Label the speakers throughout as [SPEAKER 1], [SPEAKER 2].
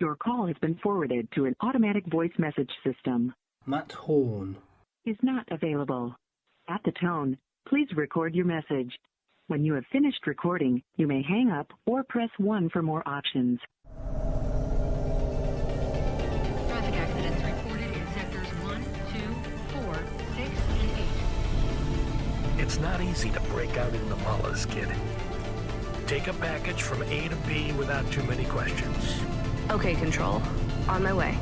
[SPEAKER 1] Your call has been forwarded to an automatic voice message system.
[SPEAKER 2] Matt Horn
[SPEAKER 1] is not available. At the tone, please record your message. When you have finished recording, you may hang up or press 1 for more options.
[SPEAKER 3] Traffic accidents reported in sectors 1, 2, 4, 6, and 8.
[SPEAKER 4] It's not easy to break out in the Mullas, kid. Take a package from A to B without too many questions.
[SPEAKER 5] Okay, Control. On my way.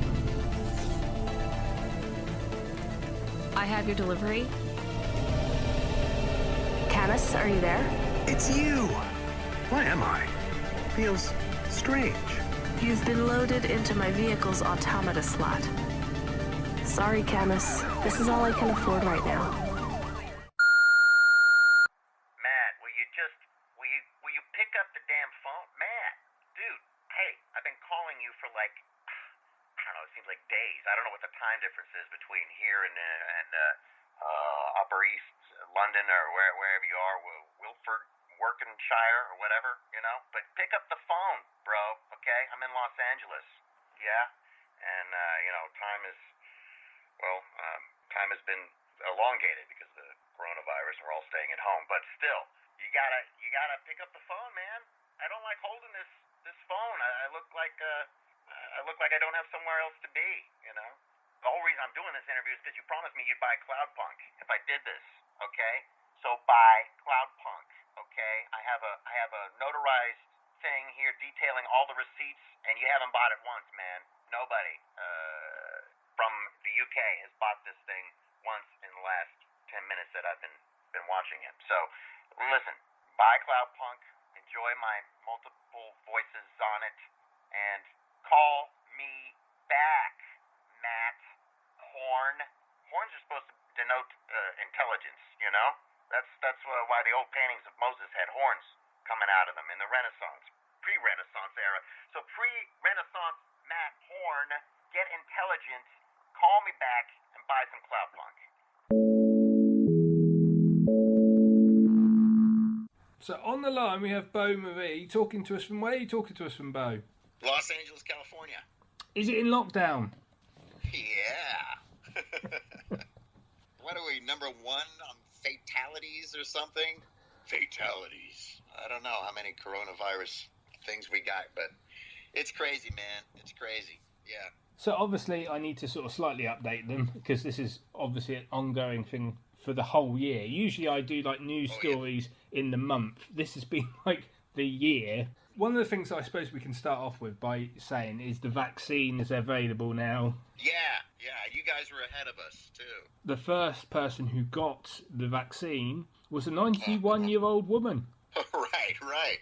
[SPEAKER 5] I have your delivery. Camus, are you there?
[SPEAKER 4] It's you! Where am I? Feels strange.
[SPEAKER 5] You've been loaded into my vehicle's automata slot. Sorry, Camus. This is all I can afford right now.
[SPEAKER 6] Matt, will you pick up the damn phone? Matt, dude, hey, I've been calling you for like, I don't know, it seems like days. I don't know what the time difference is between here and Upper East London or wherever you are, Wilford, Worcestershire or whatever, you know? But pick up the phone, bro, okay? I'm in Los Angeles, yeah? And, time has been elongated because of the coronavirus and we're all staying at home. But still, you gotta pick up the phone, man. I don't like holding this phone. I look like I don't have somewhere else to be, you know? The whole reason I'm doing this interview is because you promised me you'd buy Cloudpunk if I did this, okay? So buy Cloudpunk, okay? I have a notarized thing here detailing all the receipts, and you haven't bought it once, man. Nobody from the UK has bought this thing once in the last 10 minutes that I've been watching it. So listen, buy Cloudpunk, enjoy my multiple voices on it, and call me back, Matt Horn. Horns are supposed to denote intelligence, you know? That's why the old paintings of Moses had horns coming out of them in the Renaissance, pre-Renaissance era. So pre-Renaissance Matt Horn, get intelligent, call me back, and buy some Cloudpunk.
[SPEAKER 2] So on the line we have Beau Marie talking to us from where are you talking to us from, Beau?
[SPEAKER 6] Los Angeles, California.
[SPEAKER 2] Is it in lockdown?
[SPEAKER 6] Yeah. What are we, number 1 on fatalities or something? Fatalities. I don't know how many coronavirus things we got, but it's crazy, man. It's crazy. Yeah.
[SPEAKER 2] So obviously I need to sort of slightly update them because this is obviously an ongoing thing for the whole year. Usually I do like news stories in the month. This has been like the year. One of the things I suppose we can start off with by saying is the vaccine is available now.
[SPEAKER 6] Yeah, you guys were ahead of us too.
[SPEAKER 2] The first person who got the vaccine was a 91-year-old woman.
[SPEAKER 6] Right.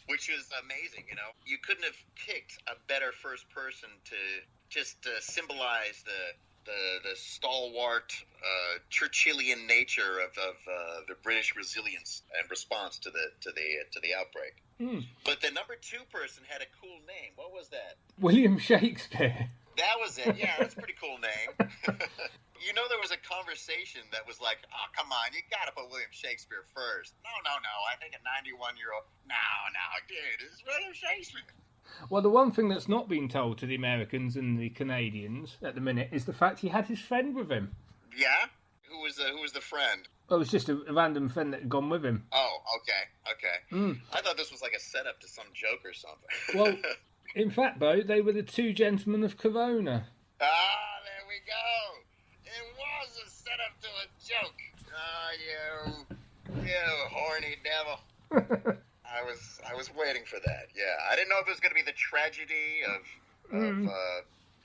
[SPEAKER 6] Which is amazing, you know. You couldn't have picked a better first person to just symbolize the stalwart Churchillian nature of the British resilience and response to the outbreak. But the number 2 person had a cool name. What was that?
[SPEAKER 2] William Shakespeare.
[SPEAKER 6] That was it. Yeah, that's a pretty cool name. You know, there was a conversation that was like, oh, come on, you got to put William Shakespeare first. No, I think a 91-year-old. No, dude, it's William Shakespeare.
[SPEAKER 2] Well, the one thing that's not been told to the Americans and the Canadians at the minute is the fact he had his friend with him.
[SPEAKER 6] Yeah? Who was the friend?
[SPEAKER 2] Well, it was just a random friend that had gone with him.
[SPEAKER 6] Oh, okay. I thought this was like a setup to some joke or something.
[SPEAKER 2] Well, in fact, Beau, they were the 2 gentlemen of Corona.
[SPEAKER 6] Ah, there we go. It was a setup to a joke. Oh, you horny devil. I was waiting for that. Yeah, I didn't know if it was going to be the tragedy of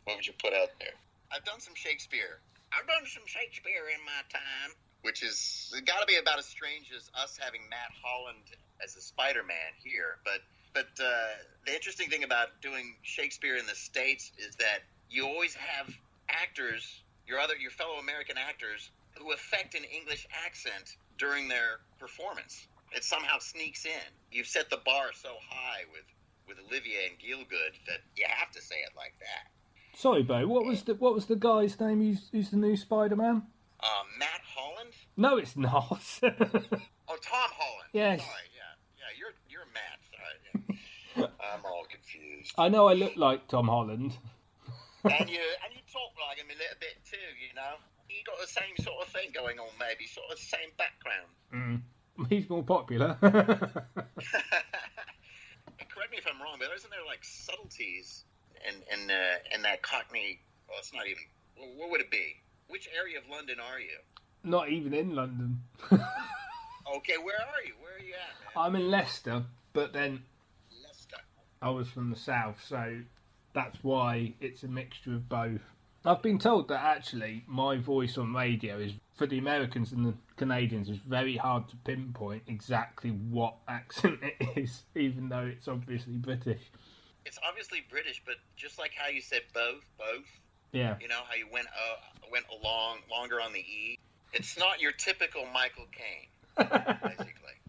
[SPEAKER 6] what would you put out there? I've done some Shakespeare in my time, which is got to be about as strange as us having Matt Holland as a Spider-Man here. But the interesting thing about doing Shakespeare in the States is that you always have actors, your fellow American actors, who affect an English accent during their performance. It somehow sneaks in. You've set the bar so high with Olivier and Gielgud that you have to say it like that.
[SPEAKER 2] Sorry, Beau, what was the guy's name who's the new Spider-Man?
[SPEAKER 6] Matt Holland?
[SPEAKER 2] No, it's not.
[SPEAKER 6] Oh, Tom Holland.
[SPEAKER 2] Yes.
[SPEAKER 6] Sorry, yeah, you're Matt. Sorry, yeah. I'm all confused. changed.
[SPEAKER 2] I know I look like Tom Holland.
[SPEAKER 6] and you talk like him a little bit too, you know. You got the same sort of thing going on, maybe, sort of the same background.
[SPEAKER 2] He's more popular.
[SPEAKER 6] Correct me if I'm wrong, but isn't there like subtleties in that Cockney? Well, it's not even. Well, what would it be? Which area of London are you?
[SPEAKER 2] Not even in London.
[SPEAKER 6] Okay, where are you? Where are you at, man?
[SPEAKER 2] I'm in Leicester, but then
[SPEAKER 6] Leicester.
[SPEAKER 2] I was from the south, so that's why it's a mixture of both. I've been told that actually my voice on radio is, for the Americans and the Canadians, is very hard to pinpoint exactly what accent it is, even though it's obviously British.
[SPEAKER 6] It's obviously British, but just like how you said both.
[SPEAKER 2] Yeah.
[SPEAKER 6] You know how you went longer on the E. It's not your typical Michael Caine, basically.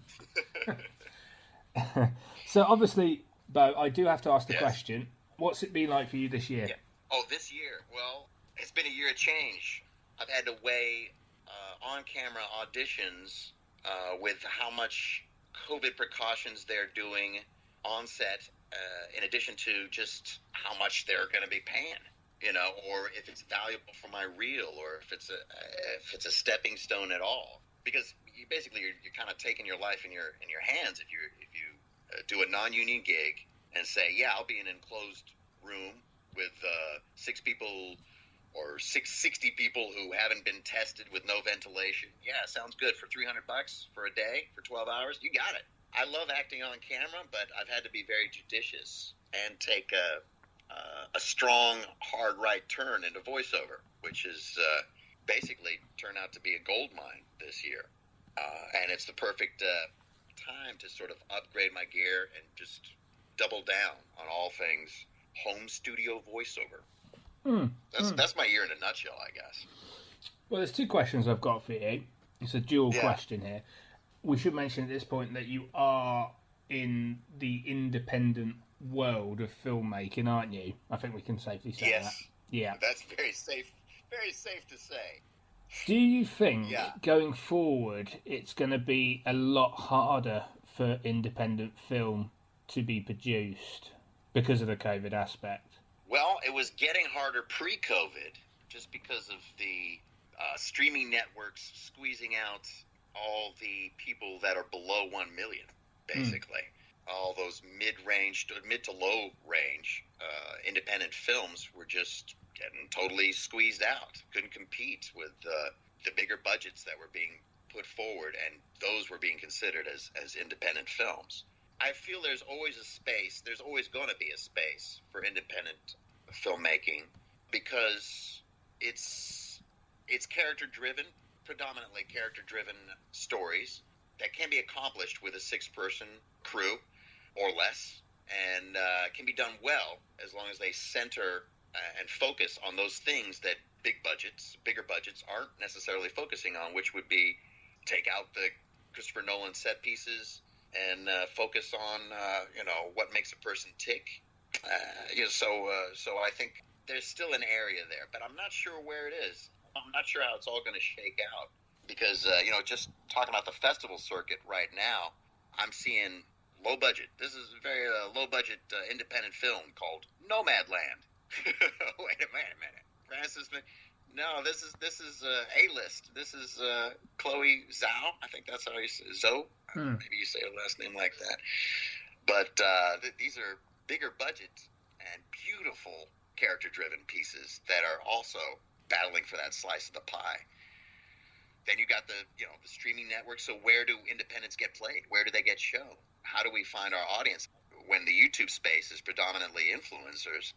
[SPEAKER 2] So obviously, Beau, I do have to ask the
[SPEAKER 6] Yes.
[SPEAKER 2] question: what's it been like for you this year?
[SPEAKER 6] Yeah. Oh, this year? Well, it's been a year of change. I've had to weigh on-camera auditions with how much COVID precautions they're doing on set, in addition to just how much they're going to be paying, you know, or if it's valuable for my reel, or if it's a stepping stone at all. Because you're kind of taking your life in your hands if you do a non-union gig and say, yeah, I'll be in an enclosed room with 6 people or 60 people who haven't been tested with no ventilation. Yeah, sounds good. For $300 for a day, for 12 hours, you got it. I love acting on camera, but I've had to be very judicious and take a strong, hard right turn into voiceover, which is basically turned out to be a gold mine this year. And it's the perfect time to sort of upgrade my gear and just double down on all things home studio voiceover. That's my year in a nutshell, I guess.
[SPEAKER 2] Well, there's 2 questions I've got for you. It's a dual
[SPEAKER 6] Yeah.
[SPEAKER 2] question here. We should mention at this point that you are in the independent world of filmmaking, aren't you? I think we can safely say that.
[SPEAKER 6] Yes.
[SPEAKER 2] Yeah.
[SPEAKER 6] That's very safe to say.
[SPEAKER 2] Do you think
[SPEAKER 6] Yeah.
[SPEAKER 2] going forward it's going to be a lot harder for independent film to be produced because of the COVID aspect?
[SPEAKER 6] Well, it was getting harder pre-COVID just because of the streaming networks squeezing out all the people that are below 1 million, basically. All those mid to low range independent films were just getting totally squeezed out. Couldn't compete with the bigger budgets that were being put forward, and those were being considered as independent films. I feel there's always going to be a space for independent filmmaking because it's character-driven, predominantly character-driven stories that can be accomplished with a 6-person crew or less, and can be done well as long as they center and focus on those things that bigger budgets aren't necessarily focusing on, which would be take out the Christopher Nolan set pieces and focus on what makes a person tick. So I think there's still an area there, but I'm not sure where it is. I'm not sure how it's all going to shake out because just talking about the festival circuit right now, I'm seeing low budget. This is a very low budget independent film called Nomadland. Wait a minute, Francis. No, this is A-list. This is Chloe Zhao. I think that's how you say Zoe. Maybe you say her last name like that. But these are bigger budget and beautiful character-driven pieces that are also battling for that slice of the pie. Then you got the streaming network. So where do independents get played? Where do they get shown? How do we find our audience when the YouTube space is predominantly influencers?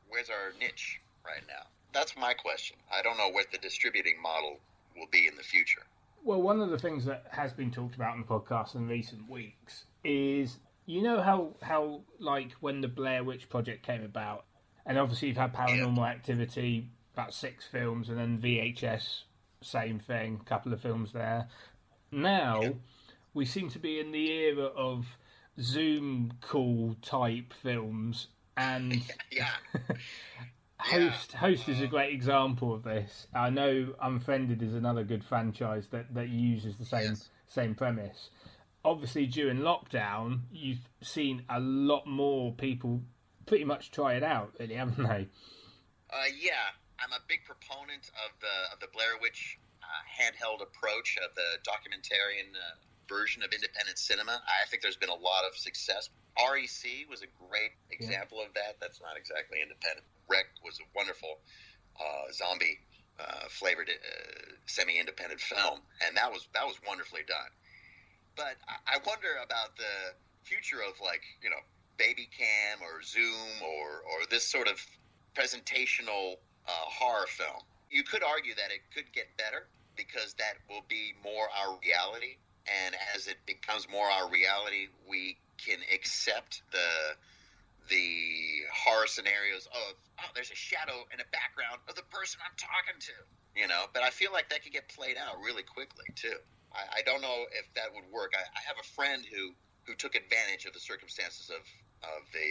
[SPEAKER 6] Where's our niche right now? That's my question. I don't know what the distributing model will be in the future.
[SPEAKER 2] Well, one of the things that has been talked about in the podcast in recent weeks is, how like when the Blair Witch Project came about, and obviously you've had Paranormal Activity, about 6 films, and then VHS, same thing, a couple of films there. Now, we seem to be in the era of Zoom call type films, and Host is a great example of this. I know Unfriended is another good franchise that uses the same premise. Obviously, during lockdown, you've seen a lot more people pretty much tried it out, really, haven't they?
[SPEAKER 6] Yeah, I'm a big proponent of the Blair Witch handheld approach of the documentarian version of independent cinema. I think there's been a lot of success. REC was a great example of that. That's not exactly independent. Rec was a wonderful zombie flavored semi-independent film, and that was wonderfully done. But I wonder about the future of, like, you know, Baby Cam or Zoom or this sort of presentational horror film. You could argue that it could get better because that will be more our reality, and as it becomes more our reality, we can accept the horror scenarios of, oh, there's a shadow in the background of the person I'm talking to, you know. But I feel like that could get played out really quickly too. I don't know if that would work. I have a friend who took advantage of the circumstances of the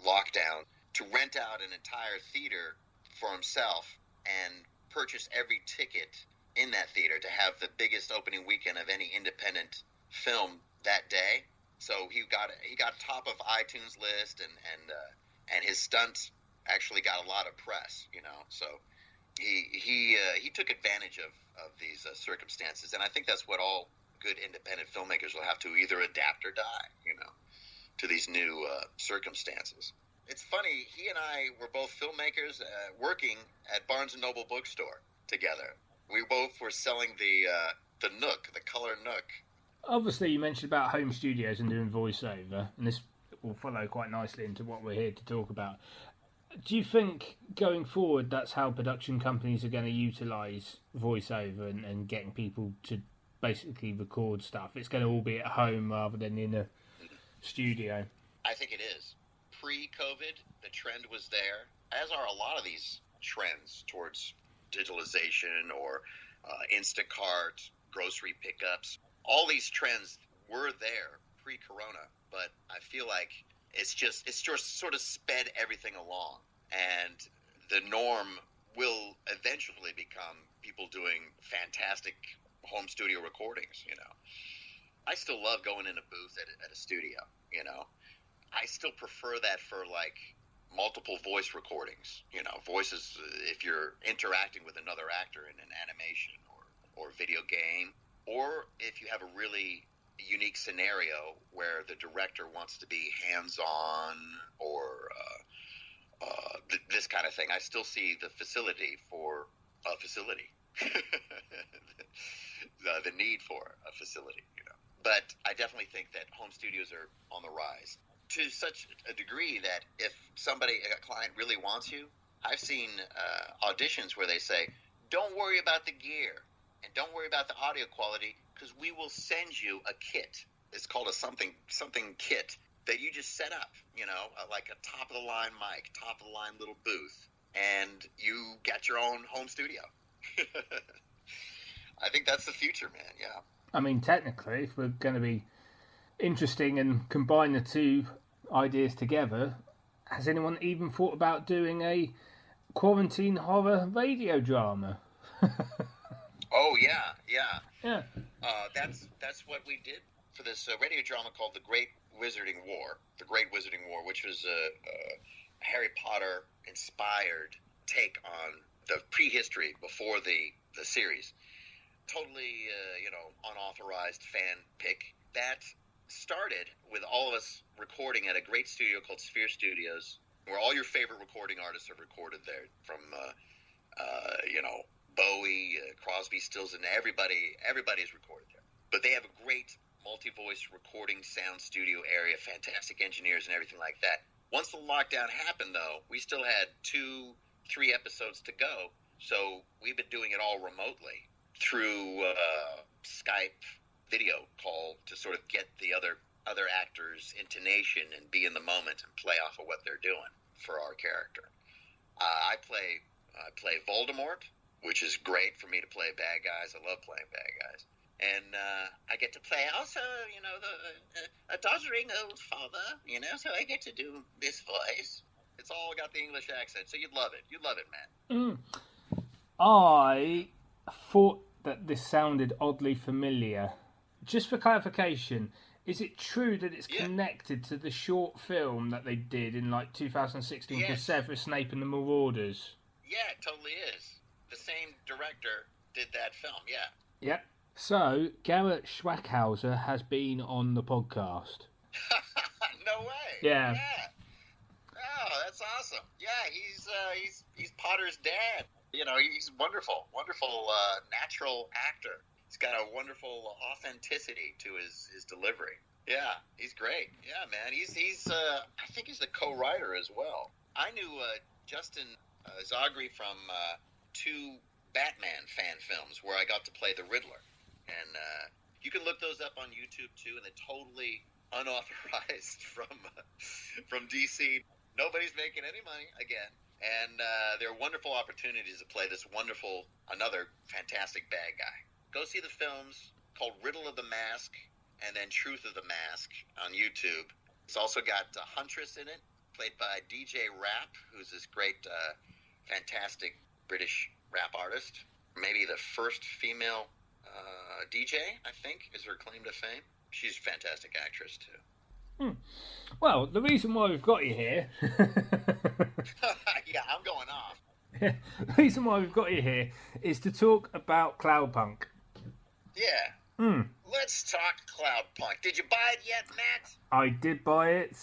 [SPEAKER 6] lockdown to rent out an entire theater for himself and purchase every ticket in that theater to have the biggest opening weekend of any independent film that day. So he got top of iTunes list, and his stunt actually got a lot of press, you know. So he took advantage of these circumstances, and I think that's what all good independent filmmakers will have to either adapt or die, you know, to these new circumstances. It's funny, he and I were both filmmakers working at Barnes & Noble bookstore together. We both were selling the Nook, the color Nook.
[SPEAKER 2] Obviously, you mentioned about home studios and doing voiceover, and this will follow quite nicely into what we're here to talk about. Do you think, going forward, that's how production companies are going to utilise voiceover and getting people to basically record stuff? It's going to all be at home rather than in a studio?
[SPEAKER 6] I think it is. Pre-COVID, the trend was there, as are a lot of these trends towards digitalization or Instacart, grocery pickups. All these trends were there pre-corona, but I feel like it's just sort of sped everything along, and the norm will eventually become people doing fantastic home studio recordings, you know. I still love going in a booth at a studio, you know. I still prefer that for, like, multiple voice recordings, you know, voices if you're interacting with another actor in an animation or video game, or if you have a really unique scenario where the director wants to be hands-on or this kind of thing. I still see the facility for a facility, the need for a facility, you know. But I definitely think that home studios are on the rise to such a degree that if a client really wants you, I've seen auditions where they say, don't worry about the gear and don't worry about the audio quality because we will send you a kit. It's called a something kit that you just set up, you know, like a top-of-the-line mic, top-of-the-line little booth, and you get your own home studio. I think that's the future, man, yeah.
[SPEAKER 2] I mean, technically, if we're going to be interesting and combine the two ideas together, has anyone even thought about doing a quarantine horror radio drama?
[SPEAKER 6] Oh, yeah.
[SPEAKER 2] That's
[SPEAKER 6] what we did for this radio drama called The Great Wizarding War, which was a Harry Potter inspired take on the prehistory before the series. Totally, unauthorized fan pick. That started with all of us recording at a great studio called Sphere Studios, where all your favorite recording artists have recorded there, from Bowie, Crosby, Stills, and everybody's recorded there. But they have a great multi-voice recording sound studio area, fantastic engineers and everything like that. Once the lockdown happened, though, we still had 2-3 episodes to go, so we've been doing it all remotely through Skype video call to sort of get the other actors' intonation and be in the moment and play off of what they're doing for our character. I play Voldemort, which is great for me to play bad guys. I love playing bad guys. And I get to play also, a doddering old father, so I get to do this voice. It's all got the English accent, so you'd love it. You'd love it, man.
[SPEAKER 2] I thought that this sounded oddly familiar. Just for clarification, Is it true that it's
[SPEAKER 6] Yeah.
[SPEAKER 2] connected to the short film that they did in like 2016 for
[SPEAKER 6] Yes.
[SPEAKER 2] Severus Snape and the Marauders?
[SPEAKER 6] Yeah, it totally is. The same director did that film, yeah.
[SPEAKER 2] Yep. So, Garrett Schwackhauser has been on the podcast.
[SPEAKER 6] No way.
[SPEAKER 2] Yeah.
[SPEAKER 6] Oh, that's awesome. Yeah, he's Potter's dad. You know, he's wonderful, natural actor. He's got a wonderful authenticity to his delivery. Yeah, he's great. Yeah, man. He's I think he's the co-writer as well. I knew Justin Zagri from two Batman fan films where I got to play the Riddler. And you can look those up on YouTube too, and they're totally unauthorized from DC. Nobody's making any money again, and they're wonderful opportunities to play this another fantastic bad guy. Go see the films called Riddle of the Mask and then Truth of the Mask on YouTube. It's also got Huntress in it, played by DJ Rap, who's this great, fantastic British rap artist. Maybe the first female DJ, I think, is her claim to fame. She's a fantastic actress, too.
[SPEAKER 2] Well, the reason why we've got you here...
[SPEAKER 6] Yeah, I'm going off.
[SPEAKER 2] The reason why we've got you here is to talk about Cloudpunk.
[SPEAKER 6] Yeah. Let's talk Cloudpunk. Did you buy it yet, Matt?
[SPEAKER 2] I did buy it.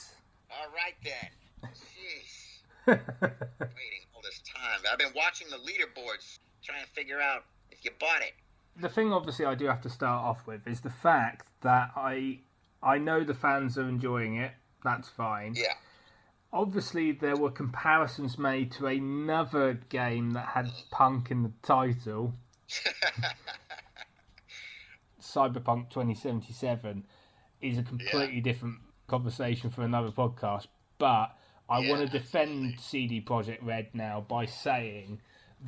[SPEAKER 6] All right, then. Jeez. Waiting all this time. I've been watching the leaderboards, trying to figure out if you bought it.
[SPEAKER 2] The thing, obviously, I do have to start off with is the fact that I know the fans are enjoying it. That's fine.
[SPEAKER 6] Yeah.
[SPEAKER 2] Obviously, there were comparisons made to another game that had punk in the title. Cyberpunk 2077 is a completely different conversation for another podcast. But I want to defend CD Projekt Red now by saying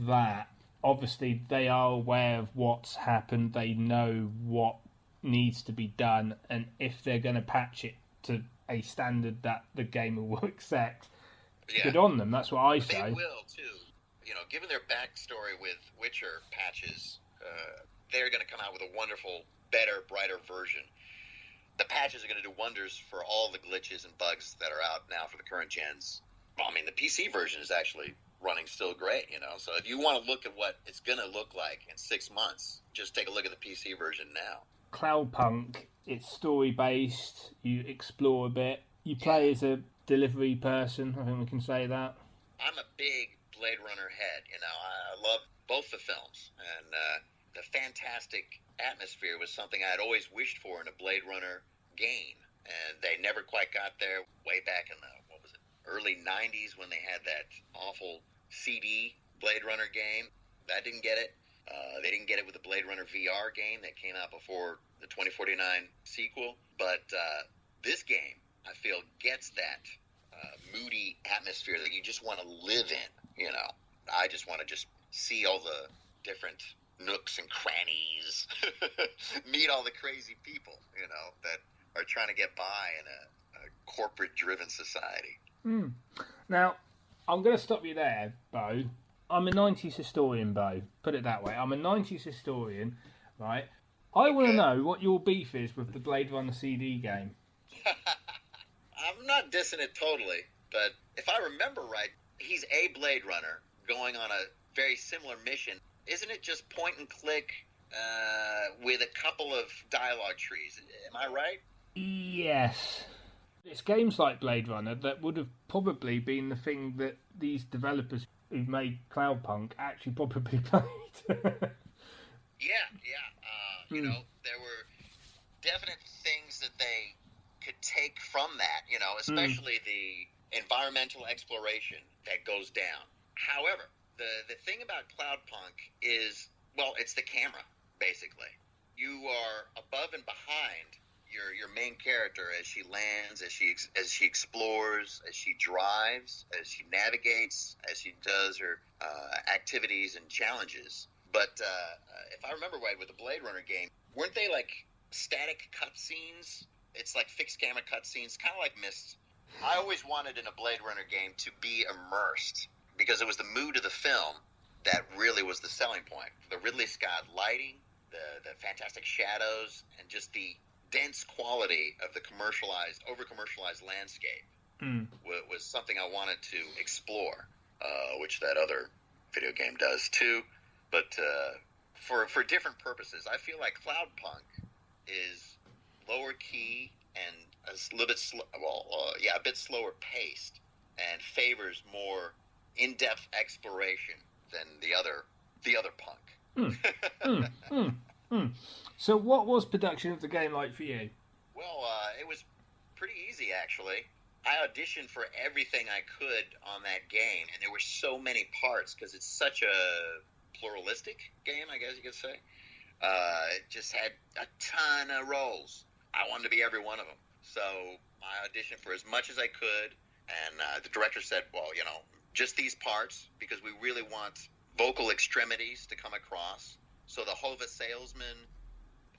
[SPEAKER 2] that obviously they are aware of what's happened. They know what needs to be done, and if they're going to patch it to a standard that the gamer will accept, good on them. That's what I say.
[SPEAKER 6] They will too. You know, given their backstory with Witcher patches, they're going to come out with a wonderful, better, brighter version. The patches are going to do wonders for all the glitches and bugs that are out now for the current gens. Well, I mean, the PC version is actually running still great, you know. So if you want to look at what it's going to look like in 6 months, just take a look at the PC version now.
[SPEAKER 2] Cloudpunk, it's story-based, you explore a bit, you play as a delivery person, I think we can say that.
[SPEAKER 6] I'm a big Blade Runner head, you know. I love both the films, and the fantastic atmosphere was something I had always wished for in a Blade Runner game, and they never quite got there way back in the, early 90s when they had that awful CD Blade Runner game. That didn't get it. They didn't get it with the Blade Runner VR game that came out before the 2049 sequel. But this game, I feel, gets that moody atmosphere that you just want to live in, you know. I just want to just see all the different nooks and crannies, meet all the crazy people, you know, that are trying to get by in a corporate-driven society.
[SPEAKER 2] Now, I'm going to stop you there, Beau. I'm a 90s historian, Beau. Put it that way. I'm a 90s historian, right? I want to know what your beef is with the Blade Runner CD game.
[SPEAKER 6] I'm not dissing it totally, but if I remember right, he's a Blade Runner going on a very similar mission. Isn't it just point and click with a couple of dialogue trees? Am I right?
[SPEAKER 2] Yes. It's games like Blade Runner that would have probably been the thing that these developers who made Cloudpunk actually probably played.
[SPEAKER 6] You know, there were definite things that they could take from that, you know, especially the environmental exploration that goes down. However, the thing about Cloudpunk is, well, it's the camera, basically. You are above and behind your main character as she lands, as she explores, as she drives, as she navigates, as she does her activities and challenges. But if I remember right, with the Blade Runner game, weren't they like static cutscenes? It's like fixed camera cutscenes, kind of like Myst. I always wanted in a Blade Runner game to be immersed because it was the mood of the film that really was the selling point. The Ridley Scott lighting, the fantastic shadows, and just the dense quality of the over-commercialized landscape was something I wanted to explore, which that other video game does too. But for different purposes, I feel like Cloudpunk is lower key and a little bit a bit slower paced, and favors more in-depth exploration than the other Punk.
[SPEAKER 2] So what was production of the game like for you?
[SPEAKER 6] Well, it was pretty easy, actually. I auditioned for everything I could on that game, and there were so many parts because it's such a pluralistic game, I guess you could say. It just had a ton of roles. I wanted to be every one of them. So I auditioned for as much as I could, and the director said, well, just these parts, because we really want vocal extremities to come across. So the Hova salesman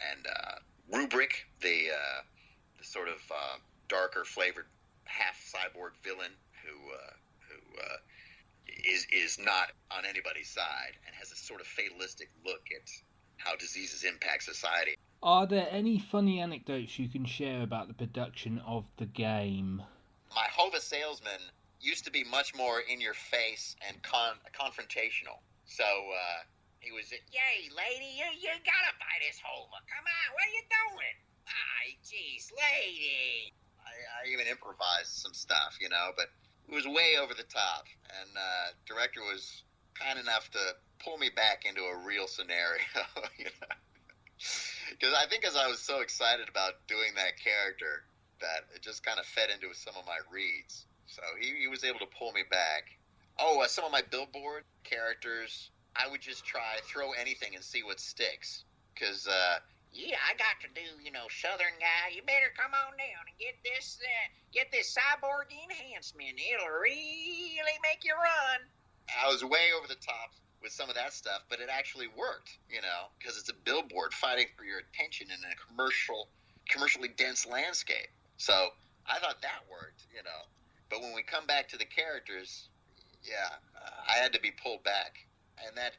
[SPEAKER 6] and Rubric, the sort of darker flavored half cyborg villain who is not on anybody's side and has a sort of fatalistic look at how diseases impact society.
[SPEAKER 2] Are there any funny anecdotes you can share about the production of the game?
[SPEAKER 6] My Hova salesman used to be much more in your face and confrontational. So he was, "Yay, lady, you gotta buy this Hova. Come on, what are you doing? Ay, jeez, lady." I even improvised some stuff, but it was way over the top. And director was kind enough to pull me back into a real scenario, Because I think as I was so excited about doing that character that it just kind of fed into some of my reads. So he was able to pull me back. Oh, some of my billboard characters, I would just throw anything and see what sticks. Because, I got to do, Southern guy. You better come on down and get this cyborg enhancement. It'll really make you run. I was way over the top with some of that stuff, but it actually worked, because it's a billboard fighting for your attention in a commercially dense landscape. So I thought that worked, But when we come back to the characters, I had to be pulled back. And that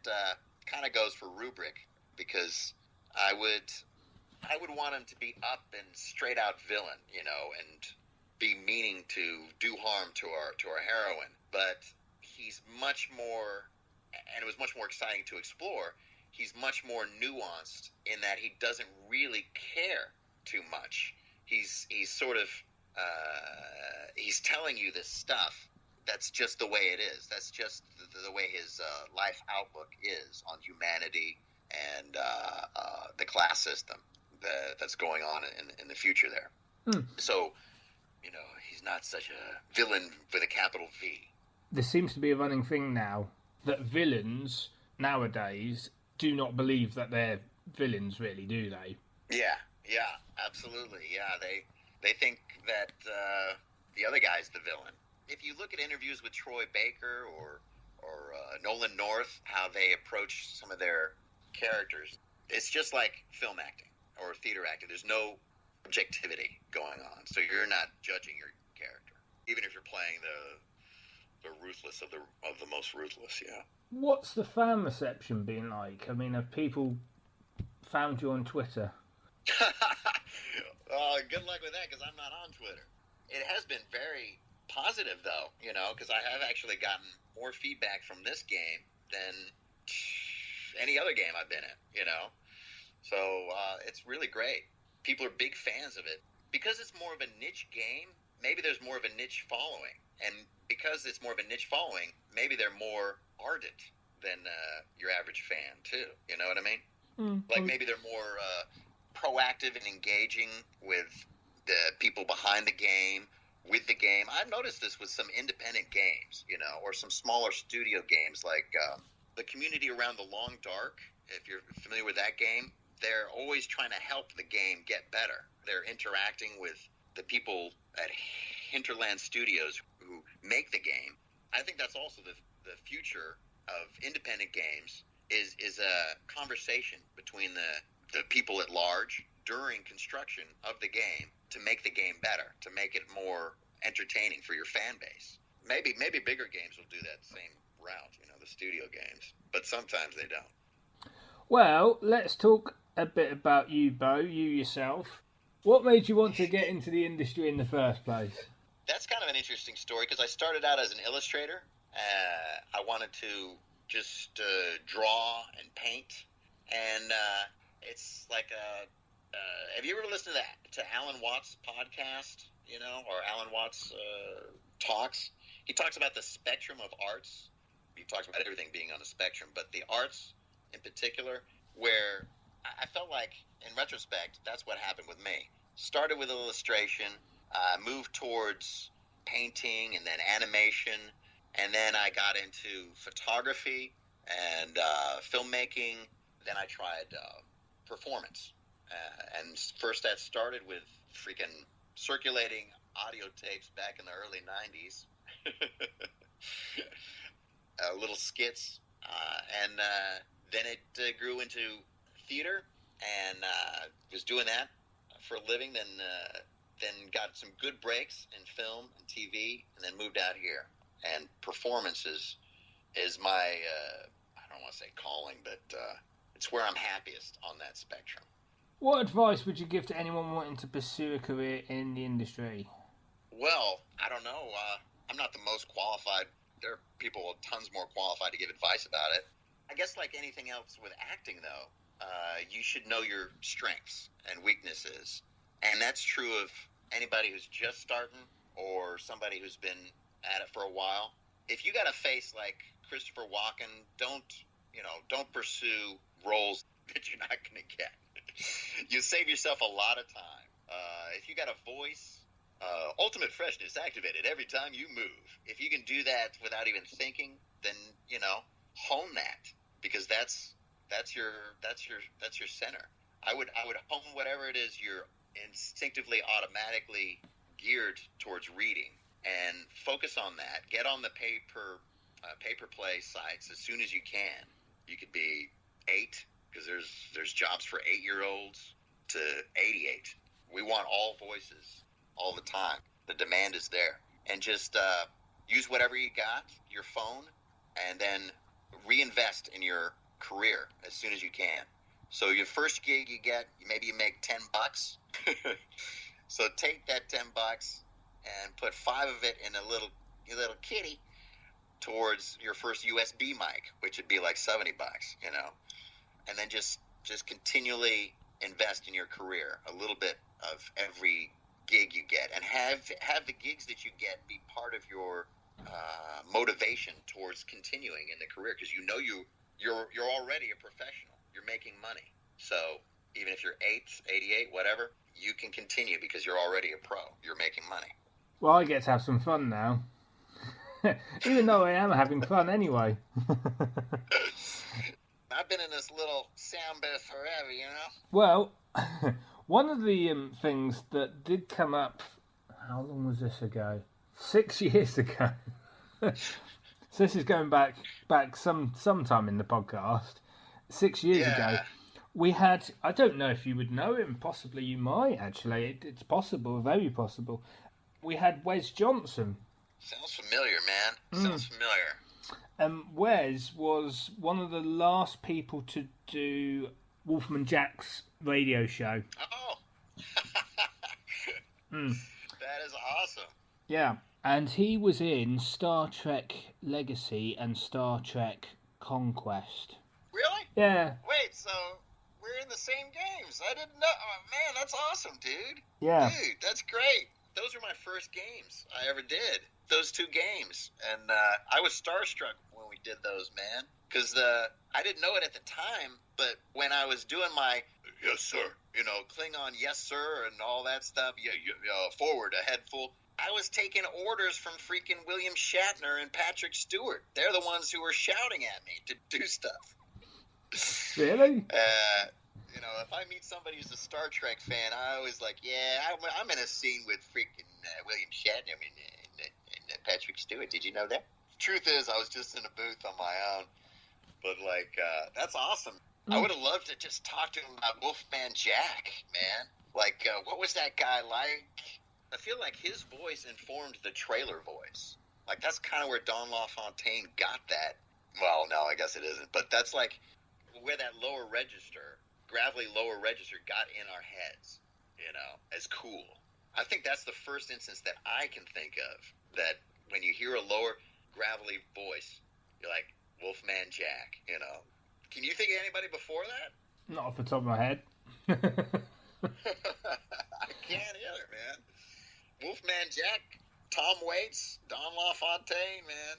[SPEAKER 6] kind of goes for Rubric, because I would want him to be up and straight out villain, and be meaning to do harm to our heroine. But he's much more, and it was much more exciting to explore. He's much more nuanced in that he doesn't really care too much. He's sort of he's telling you this stuff. That's just the way it is. That's just the way his life outlook is on humanity and the class system that's going on in the future there. So, he's not such a villain with a capital V.
[SPEAKER 2] There seems to be a running thing now that villains nowadays do not believe that they're villains, really, do they?
[SPEAKER 6] Yeah, absolutely. Yeah, they think that the other guy's the villain. If you look at interviews with Troy Baker or Nolan North, how they approach some of their characters, it's just like film acting or theater acting. There's no objectivity going on, so you're not judging your character, even if you're playing the ruthless of the most ruthless. Yeah.
[SPEAKER 2] What's the fan reception been like? I mean, have people found you on Twitter?
[SPEAKER 6] Good luck with that, because I'm not on Twitter. It has been very positive, though, because I have actually gotten more feedback from this game than any other game I've been in, So it's really great. People are big fans of it. Because it's more of a niche game, maybe there's more of a niche following. And because it's more of a niche following, maybe they're more ardent than your average fan, too. You know what I mean? Like maybe they're more proactive and engaging with the people behind the game, with the game. I've noticed this with some independent games, or some smaller studio games, like the community around The Long Dark. If you're familiar with that game, they're always trying to help the game get better. They're interacting with the people at Hinterland Studios who make the game. I think that's also the future of independent games is a conversation between the people at large during construction of the game to make the game better, to make it more entertaining for your fan base. Maybe bigger games will do that same route, the studio games, but sometimes they don't.
[SPEAKER 2] Well, let's talk a bit about you, Beau, you yourself. What made you want to get into the industry in the first place?
[SPEAKER 6] That's kind of an interesting story because I started out as an illustrator. I wanted to just draw and paint, and it's like have you ever listened to Alan Watts' podcast? Or Alan Watts talks. He talks about the spectrum of arts. He talks about everything being on a spectrum, but the arts in particular, where I felt like, in retrospect, that's what happened with me. Started with illustration, moved towards painting and then animation, and then I got into photography and filmmaking. Then I tried performance. And first that started with freaking circulating audio tapes back in the early 90s. Little skits. And then it grew into theater, and was doing that for a living. Then got some good breaks in film and TV, and then moved out here. And performances is my, I don't want to say calling, but it's where I'm happiest on that spectrum.
[SPEAKER 2] What advice would you give to anyone wanting to pursue a career in the industry?
[SPEAKER 6] Well, I don't know. I'm not the most qualified. There are people tons more qualified to give advice about it. I guess like anything else with acting, though, you should know your strengths and weaknesses. And that's true of anybody who's just starting or somebody who's been at it for a while. If you got a face like Christopher Walken, don't pursue roles that you're not going to get. You save yourself a lot of time. If you got a voice, ultimate freshness activated every time you move. If you can do that without even thinking, then hone that, because that's your center. I would hone whatever it is you're instinctively, automatically geared towards reading, and focus on that. Get on the paper play sites as soon as you can. You could be 8, because there's jobs for 8-year-olds to 88. We want all voices all the time. The demand is there. And just use whatever you got, your phone, and then reinvest in your career as soon as you can. So your first gig you get, maybe you make $10. So take that $10 and put 5 of it in your little kitty towards your first USB mic, which would be like $70, and then just continually invest in your career, a little bit of every gig you get, and have the gigs that you get be part of your motivation towards continuing in the career, because you're already a professional. You're making money. So even if you're 88, whatever, you can continue because you're already a pro. You're making money.
[SPEAKER 2] Well, I get to have some fun now. Even though I am having fun anyway.
[SPEAKER 6] I've been in this little sound booth forever,
[SPEAKER 2] Well, one of the things that did come up, how long was this ago? 6 years ago. So this is going back sometime in the podcast. 6 years ago, we had, I don't know if you would know him, possibly you might actually, it's possible, very possible. We had Wes Johnson.
[SPEAKER 6] Sounds familiar, man. Sounds familiar.
[SPEAKER 2] Wes was one of the last people to do Wolfman Jack's radio show.
[SPEAKER 6] Oh! That is awesome.
[SPEAKER 2] Yeah, and he was in Star Trek Legacy and Star Trek Conquest.
[SPEAKER 6] Really?
[SPEAKER 2] Yeah.
[SPEAKER 6] Wait, so we're in the same games. I didn't know. Oh, man, that's awesome, dude.
[SPEAKER 2] Yeah.
[SPEAKER 6] Dude, that's great. Those were my first games I ever did. Those 2 games. And I was starstruck when we did those, man. Because I didn't know it at the time, but when I was doing my, yes, sir, Klingon, yes, sir, and all that stuff, forward, a head full, I was taking orders from freaking William Shatner and Patrick Stewart. They're the ones who were shouting at me to do stuff.
[SPEAKER 2] Really?
[SPEAKER 6] If I meet somebody who's a Star Trek fan, I always like, I'm in a scene with freaking William Shatner and Patrick Stewart. Did you know that? Truth is, I was just in a booth on my own. But, that's awesome. I would have loved to just talk to him about Wolfman Jack, man. What was that guy like? I feel like his voice informed the trailer voice. That's kind of where Don LaFontaine got that. Well, no, I guess it isn't. But that's where that lower register, gravelly lower register, got in our heads. as cool. I think that's the first instance that I can think of that when you hear a lower gravelly voice, you're like, Wolfman Jack, Can you think of anybody before that?
[SPEAKER 2] Not off the top of my head.
[SPEAKER 6] I can't either, man. Wolfman Jack, Tom Waits, Don LaFontaine, man.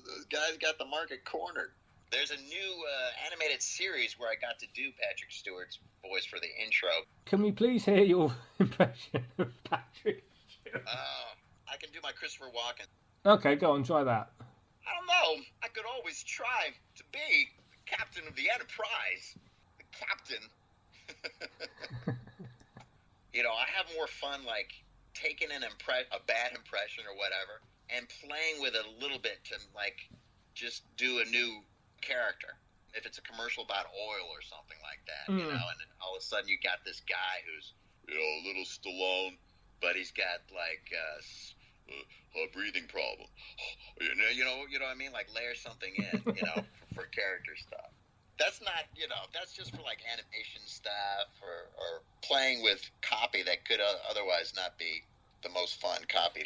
[SPEAKER 6] Those guys got the market cornered. There's a new animated series where I got to do Patrick Stewart's voice for the intro.
[SPEAKER 2] Can we please hear your impression of Patrick Stewart?
[SPEAKER 6] I can do my Christopher Walken.
[SPEAKER 2] Okay, go on, try that.
[SPEAKER 6] I don't know. I could always try to be the captain of the Enterprise. The captain. I have more fun, like, taking a bad impression or whatever and playing with it a little bit to, like, just do a new character. If it's a commercial about oil or something like that, and then all of a sudden you got this guy who's, a little Stallone, but he's got, like, a breathing problem. You know what I mean? Like, layer something in, for character stuff. That's not, that's just for, like, animation stuff or playing with copy that could otherwise not be the most fun copy.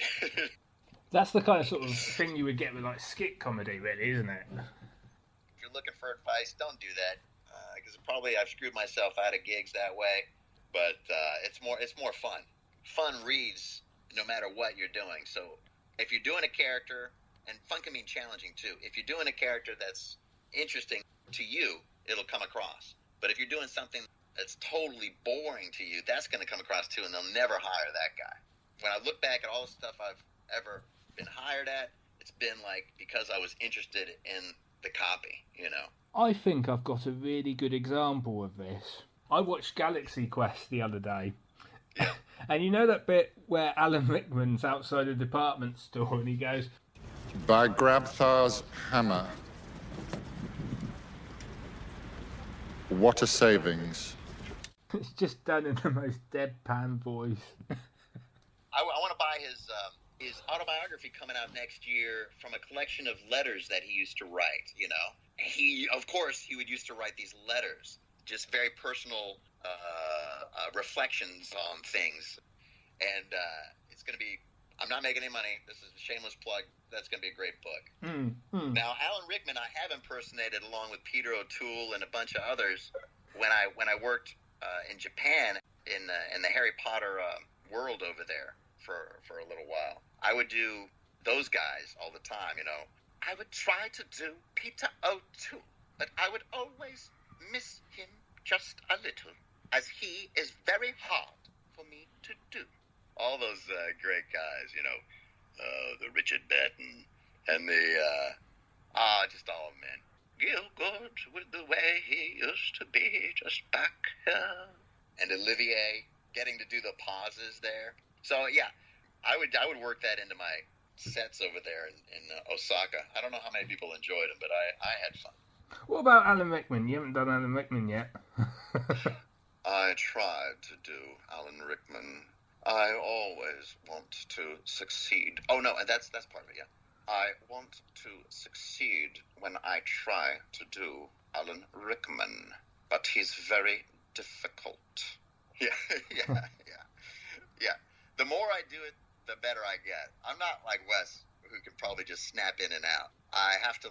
[SPEAKER 2] That's the kind of sort of thing you would get with, like, skit comedy, really, isn't it?
[SPEAKER 6] If you're looking for advice, don't do that. Because probably I've screwed myself out of gigs that way. But it's more fun. Fun reads no matter what you're doing. So if you're doing a character, and fun can mean challenging too. If you're doing a character that's interesting to you, it'll come across. But if you're doing something that's totally boring to you, that's going to come across too, and they'll never hire that guy. When I look back at all the stuff I've ever been hired at, it's been like because I was interested in the copy,
[SPEAKER 2] I think I've got a really good example of this. I watched Galaxy Quest the other day.
[SPEAKER 6] Yeah.
[SPEAKER 2] And you know that bit where Alan Rickman's outside a department store and he goes,
[SPEAKER 7] "By Grabthar's hammer. What a savings."
[SPEAKER 2] It's just done in the most deadpan voice.
[SPEAKER 6] I want to buy his autobiography coming out next year from a collection of letters that he used to write, He would used to write these letters, just very personal reflections on things. And it's going to be, I'm not making any money. This is a shameless plug. That's going to be a great book. Now, Alan Rickman, I have impersonated along with Peter O'Toole and a bunch of others when I worked in Japan in the Harry Potter world over there for a little while. I would do those guys all the time, I would try to do Peter O'Toole, but I would always miss him just a little, as he is very hard for me to do. All those great guys, the Richard Benton and the, just all of them, man. Gilgood with the way he used to be, just back here. And Olivier, getting to do the pauses there. So, yeah, I would work that into my sets over there in Osaka. I don't know how many people enjoyed them, but I had fun.
[SPEAKER 2] What about Alan Rickman? You haven't done Alan Rickman yet.
[SPEAKER 6] I tried to do Alan Rickman. I always want to succeed. Oh, no, and that's part of it, yeah. I want to succeed when I try to do Alan Rickman, but he's very difficult. Yeah. The more I do it, the better I get. I'm not like Wes, who can probably just snap in and out. I have to,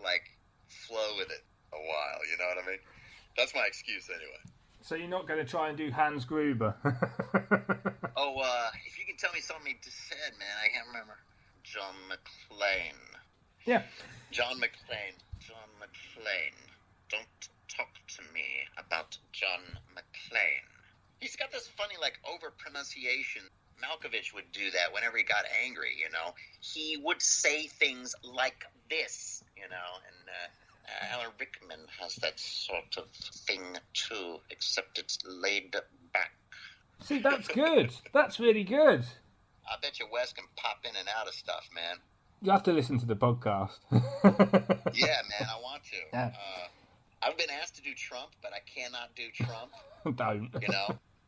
[SPEAKER 6] flow with it a while, you know what I mean? That's my excuse anyway.
[SPEAKER 2] So you're not going to try and do Hans Gruber?
[SPEAKER 6] If you can tell me something he just said, man, I can't remember. John McClane.
[SPEAKER 2] Yeah.
[SPEAKER 6] John McClane. Don't talk to me about John McClane. He's got this funny, over-pronunciation. Malkovich would do that whenever he got angry, He would say things like this, and Alan Rickman has that sort of thing too, except it's laid back.
[SPEAKER 2] See, that's good. That's really good.
[SPEAKER 6] I bet you Wes can pop in and out of stuff, man.
[SPEAKER 2] You have to listen to the podcast.
[SPEAKER 6] Yeah, man, I want to.
[SPEAKER 2] Yeah.
[SPEAKER 6] I've been asked to do Trump, but I cannot do Trump.
[SPEAKER 2] Don't.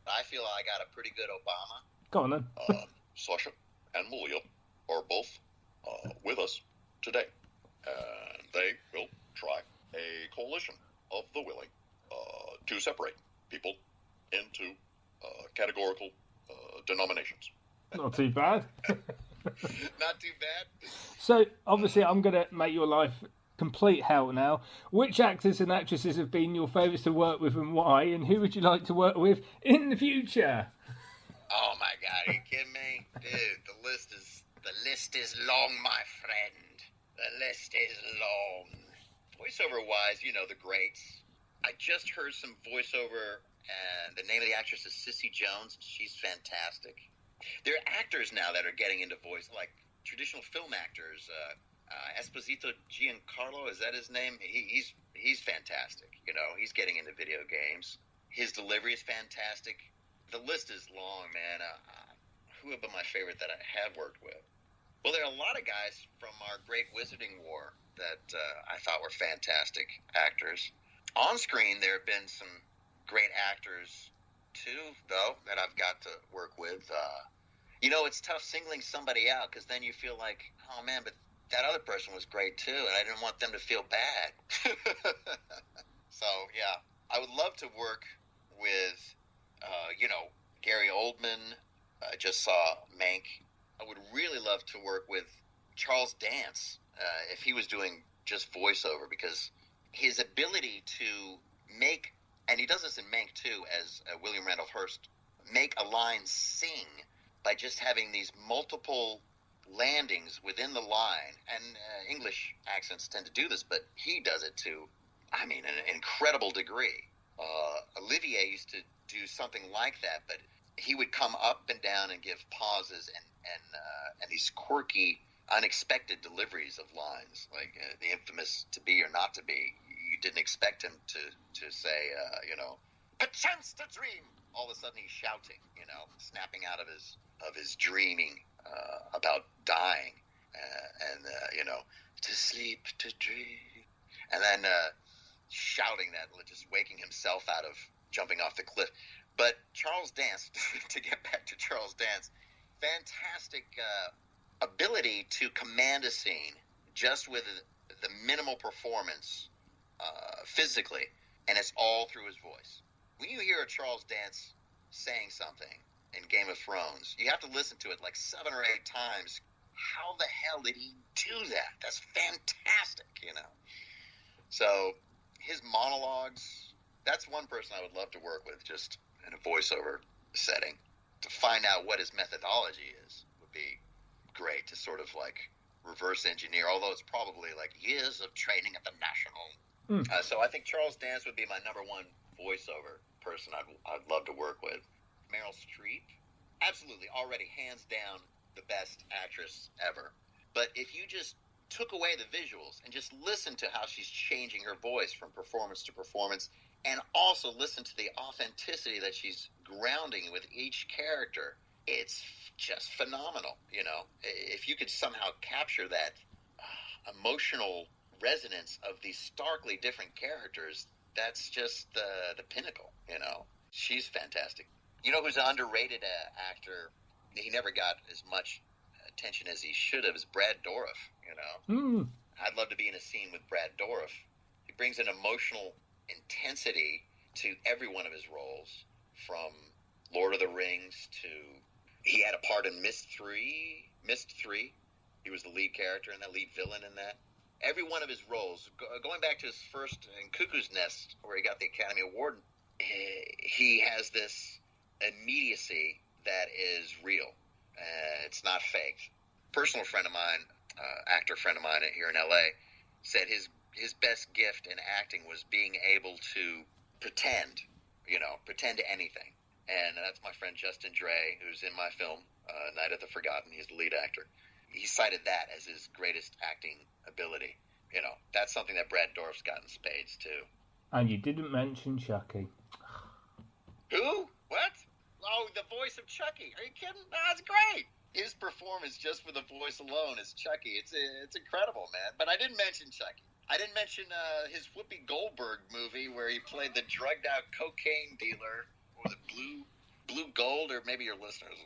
[SPEAKER 6] I feel I got a pretty good Obama.
[SPEAKER 2] Go on then.
[SPEAKER 6] Sasha and Malia are both with us today. And they will try a coalition of the willing to separate people into categorical denominations.
[SPEAKER 2] Not too bad.
[SPEAKER 6] Not too bad.
[SPEAKER 2] So, obviously, I'm going to make your life complete hell now. Which actors and actresses have been your favourites to work with and why? And who would you like to work with in the future?
[SPEAKER 6] Oh my God, are you kidding me? Dude, the list is long, my friend. The list is long. Voiceover-wise, you know, the greats. I just heard some voiceover, and the name of the actress is Cissy Jones. She's fantastic. There are actors now that are getting into voice, like traditional film actors. Esposito Giancarlo, is that his name? He's fantastic. You know, he's getting into video games. His delivery is fantastic. The list is long, man. Who have been my favorite that I have worked with? Well, there are a lot of guys from our great Wizarding War that I thought were fantastic actors. On screen, there have been some great actors, too, though, that I've got to work with. You know, it's tough singling somebody out because then you feel like, oh, man, but that other person was great, too, and I didn't want them to feel bad. So, yeah, I would love to work with, you know, Gary Oldman. I just saw Mank. I would really love to work with Charles Dance if he was doing just voiceover, because his ability to make, and he does this in Mank too, as William Randolph Hearst, make a line sing by just having these multiple landings within the line. And English accents tend to do this, but he does it to, I mean, an incredible degree. Olivier used to do something like that, but he would come up and down and give pauses and these quirky, unexpected deliveries of lines, like the infamous "to be or not to be." You didn't expect him to say, you know, "Perchance to dream." All of a sudden, he's shouting, you know, snapping out of his dreaming about dying, and you know, "to sleep, to dream," and then shouting that, just waking himself out of jumping off the cliff. But Charles Dance, to get back to Charles Dance, fantastic ability to command a scene just with the minimal performance physically, and it's all through his voice. When you hear a Charles Dance saying something in Game of Thrones, you have to listen to it like 7 or 8 times. How the hell did he do that? That's fantastic, you know. So his monologues, that's one person I would love to work with, just in a voiceover setting. To find out what his methodology is would be great, to sort of like reverse engineer, although it's probably like years of training at the National. So I think Charles Dance would be my number one voiceover person I'd love to work with. Meryl Streep, absolutely, already hands down the best actress ever. But if you just took away the visuals and just listened to how she's changing her voice from performance to performance, and also listen to the authenticity that she's grounding with each character, it's just phenomenal. You know, if you could somehow capture that emotional resonance of these starkly different characters, that's just the pinnacle. You know, she's fantastic. You know who's an underrated actor? He never got as much attention as he should have, is Brad Dourif. You know, I'd love to be in a scene with Brad Dourif. He brings an emotional intensity to every one of his roles, from Lord of the Rings to, he had a part in Mist 3. He was the lead character and the lead villain in that. Every one of his roles, going back to his first in Cuckoo's Nest, where he got the Academy Award, he has this immediacy that is real. It's not fake. Personal friend of mine, actor friend of mine here in LA, said his best gift in acting was being able to pretend to anything. And that's my friend Justin Dre, who's in my film, Night of the Forgotten. He's the lead actor. He cited that as his greatest acting ability. You know, that's something that Brad Dourif's got in spades, too.
[SPEAKER 2] And you didn't mention Chucky.
[SPEAKER 6] Who? What? Oh, the voice of Chucky. Are you kidding? No, that's great. His performance just for the voice alone as Chucky, it's incredible, man. But I didn't mention Chucky. I didn't mention his Whoopi Goldberg movie where he played the drugged-out cocaine dealer, or the Blue Gold, or maybe your listeners,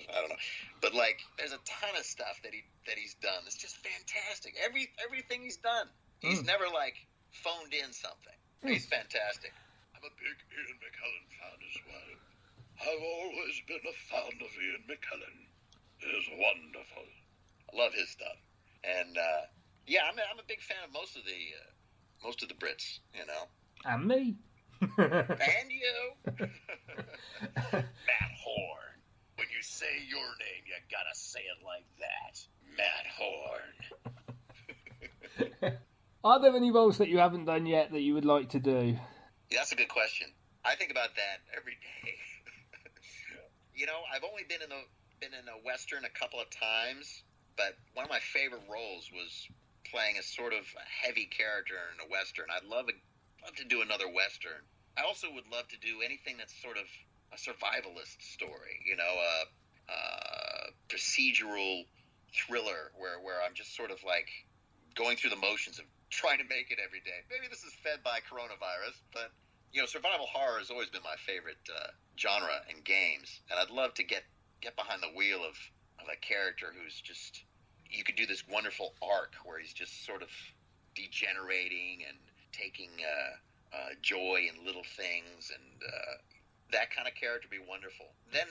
[SPEAKER 6] I don't know. But like, there's a ton of stuff that he's done. It's just fantastic. Everything he's done, he's never like phoned in something. He's fantastic. I'm a big Ian McKellen fan as well.
[SPEAKER 8] I've always been a fan of Ian McKellen. He's wonderful. I love his stuff. And, yeah, I'm a big fan of most of the Brits, you know.
[SPEAKER 2] And me.
[SPEAKER 8] And you. Matt Horn. When you say your name, you gotta say it like that. Matt Horn.
[SPEAKER 2] Are there any roles that you haven't done yet that you would like to do?
[SPEAKER 8] Yeah, that's a good question. I think about that every day. You know, I've only been in a Western a couple of times, but one of my favorite roles was playing a sort of heavy character in a Western. I'd love to do another Western. I also would love to do anything that's sort of a survivalist story, you know, a procedural thriller where I'm just sort of like going through the motions of trying to make it every day. Maybe this is fed by coronavirus, but, you know, survival horror has always been my favorite genre in games, and I'd love to get behind the wheel of a character who's just, you could do this wonderful arc where he's just sort of degenerating and taking joy in little things, and that kind of character would be wonderful. Then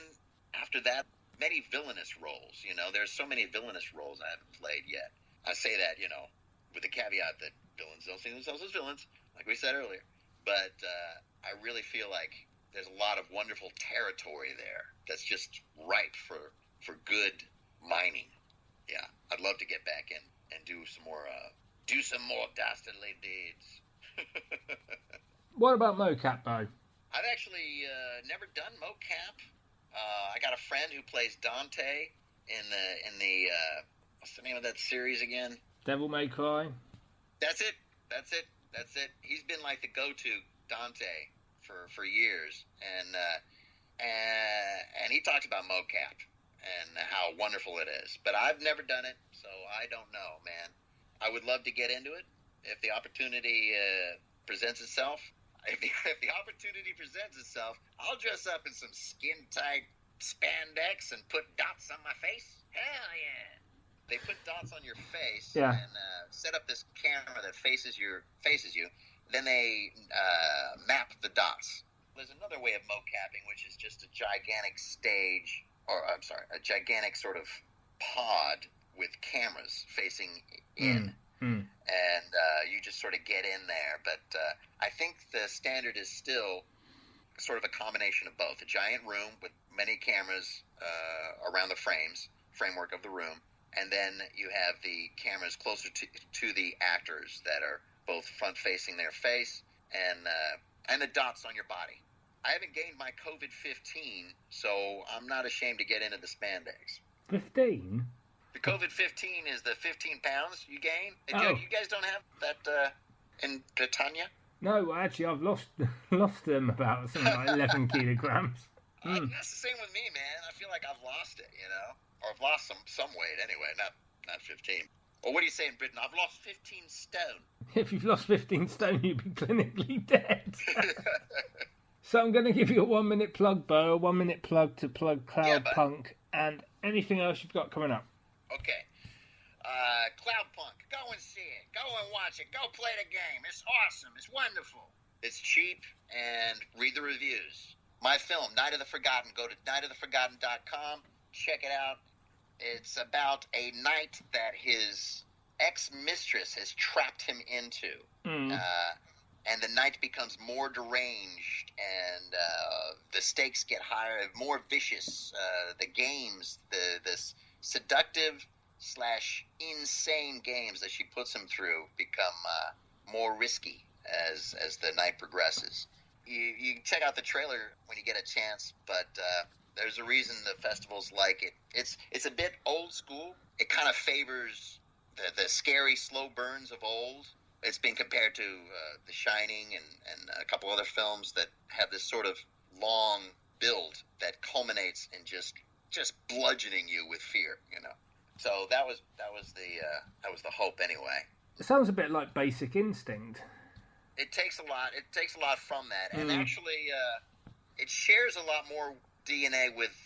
[SPEAKER 8] after that, many villainous roles. You know, there's so many villainous roles I haven't played yet. I say that, you know, with the caveat that villains don't see themselves as villains, like we said earlier. But I really feel like there's a lot of wonderful territory there that's just ripe for good mining. Yeah, I'd love to get back in and do some more dastardly deeds.
[SPEAKER 2] What about mocap, Beau?
[SPEAKER 8] I've actually never done mocap. I got a friend who plays Dante in the what's the name of that series again?
[SPEAKER 2] Devil May Cry.
[SPEAKER 8] That's it. He's been like the go-to Dante for years, and he talks about mocap and how wonderful it is. But I've never done it, so I don't know, man. I would love to get into it if the opportunity presents itself. If the opportunity presents itself, I'll dress up in some skin-tight spandex and put dots on my face. Hell yeah! They put dots on your face and set up this camera that faces you. Then they map the dots. There's another way of mocapping, which is just a gigantic stage, a gigantic sort of pod with cameras facing in. And you just sort of get in there. But I think the standard is still sort of a combination of both. A giant room with many cameras around the framework of the room. And then you have the cameras closer to the actors that are both front-facing their face and the dots on your body. I haven't gained my COVID-15, so I'm not ashamed to get into the spandex.
[SPEAKER 2] 15?
[SPEAKER 8] The COVID-15 is the 15 pounds you gain.
[SPEAKER 2] Oh.
[SPEAKER 8] You guys don't have that in Britannia?
[SPEAKER 2] No, actually, I've lost them about something like 11 kilograms.
[SPEAKER 8] That's the same with me, man. I feel like I've lost it, you know? Or I've lost some weight anyway, not 15. Or what do you say in Britain? I've lost 15 stone.
[SPEAKER 2] If you've lost 15 stone, you'd be clinically dead. So I'm going to give you a 1 minute plug, Beau, a 1 minute plug to plug Cloudpunk and anything else you've got coming up.
[SPEAKER 8] Okay. Cloudpunk. Go and see it. Go and watch it. Go play the game. It's awesome. It's wonderful. It's cheap, and read the reviews. My film, Night of the Forgotten. Go to nightoftheforgotten.com. Check it out. It's about a night that his ex-mistress has trapped him into. And the night becomes more deranged, and the stakes get higher, more vicious. The games, this seductive / insane games that she puts him through become more risky as the night progresses. You check out the trailer when you get a chance, but there's a reason the festivals like it. It's a bit old school. It kind of favors the scary slow burns of old. It's been compared to The Shining and a couple other films that have this sort of long build that culminates in just bludgeoning you with fear, you know. So that was the hope anyway.
[SPEAKER 2] It sounds a bit like Basic Instinct.
[SPEAKER 8] It takes a lot. It takes a lot from that, and actually, it shares a lot more DNA with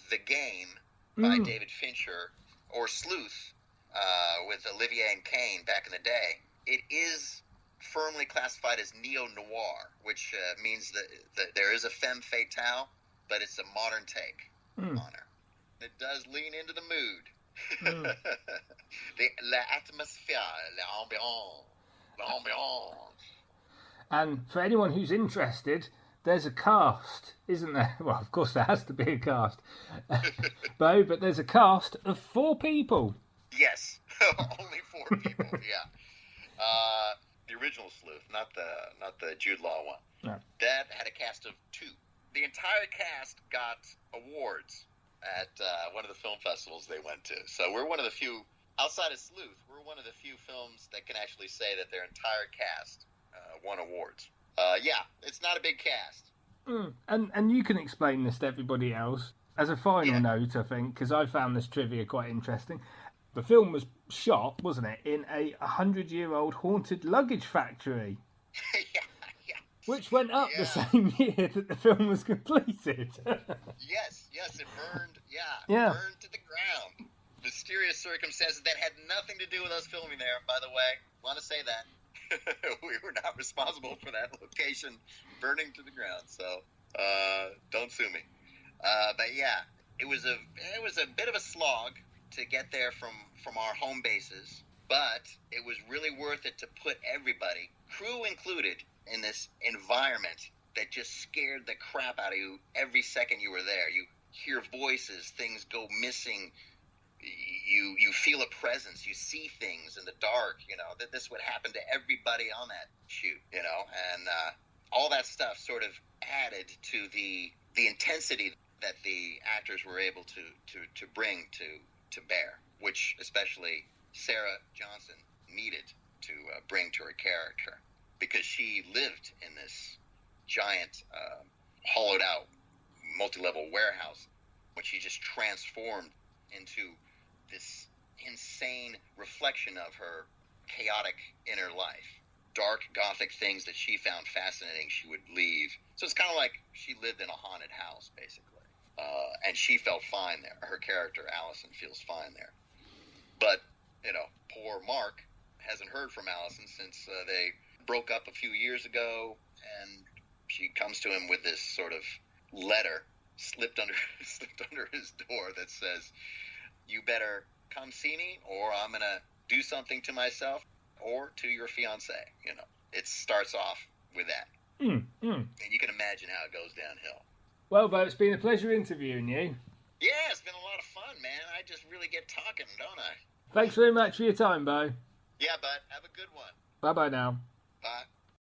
[SPEAKER 8] The Game by David Fincher or Sleuth with Olivier and Kane back in the day. It is firmly classified as neo-noir, which means that there is a femme fatale but it's a modern take on her. It does lean into the mood. L'atmosphere, l'ambiance.
[SPEAKER 2] And for anyone who's interested, there's a cast, isn't there? Well, of course there has to be a cast, Beau, but there's a cast of 4 people.
[SPEAKER 8] Yes, only 4 people. Yeah, the original Sleuth, not the Jude Law one.
[SPEAKER 2] No.
[SPEAKER 8] That had a cast of 2. The entire cast got awards at one of the film festivals they went to. So we're one of the few, outside of Sleuth, we're one of the few films that can actually say that their entire cast won awards. Yeah, it's not a big cast.
[SPEAKER 2] And you can explain this to everybody else. As a final note, I think, because I found this trivia quite interesting. The film was shot, wasn't it, in a 100-year-old haunted luggage factory.
[SPEAKER 8] yeah.
[SPEAKER 2] Which went up the same year that the film was completed.
[SPEAKER 8] Yes, it burned, burned to the ground. Mysterious circumstances that had nothing to do with us filming there, by the way. Want to say that. We were not responsible for that location burning to the ground, so don't sue me. But yeah, it was a bit of a slog to get there from our home bases, but it was really worth it to put everybody, crew included, in this environment that just scared the crap out of you every second you were there. You hear voices, things go missing. You feel a presence, you see things in the dark, that this would happen to everybody on that shoot, and all that stuff sort of added to the intensity that the actors were able to bring to bear, which especially Sarah Johnson needed to bring to her character, because she lived in this giant, hollowed out, multi-level warehouse, which she just transformed into this insane reflection of her chaotic inner life. Dark, gothic things that she found fascinating, she would leave. So it's kind of like she lived in a haunted house, basically. And she felt fine there. Her character, Allison, feels fine there. But, poor Mark hasn't heard from Allison since they broke up a few years ago, and she comes to him with this sort of letter slipped under his door that says, "You better come see me, or I'm gonna do something to myself or to your fiance." It starts off with that, and you can imagine how it goes downhill.
[SPEAKER 2] Well, Beau, it's been a pleasure interviewing you.
[SPEAKER 8] Yeah, it's been a lot of fun, man. I just really get talking, don't I?
[SPEAKER 2] Thanks very much for your time, Beau.
[SPEAKER 8] Yeah, bud. Have a good one.
[SPEAKER 2] Bye-bye now.
[SPEAKER 8] Bye.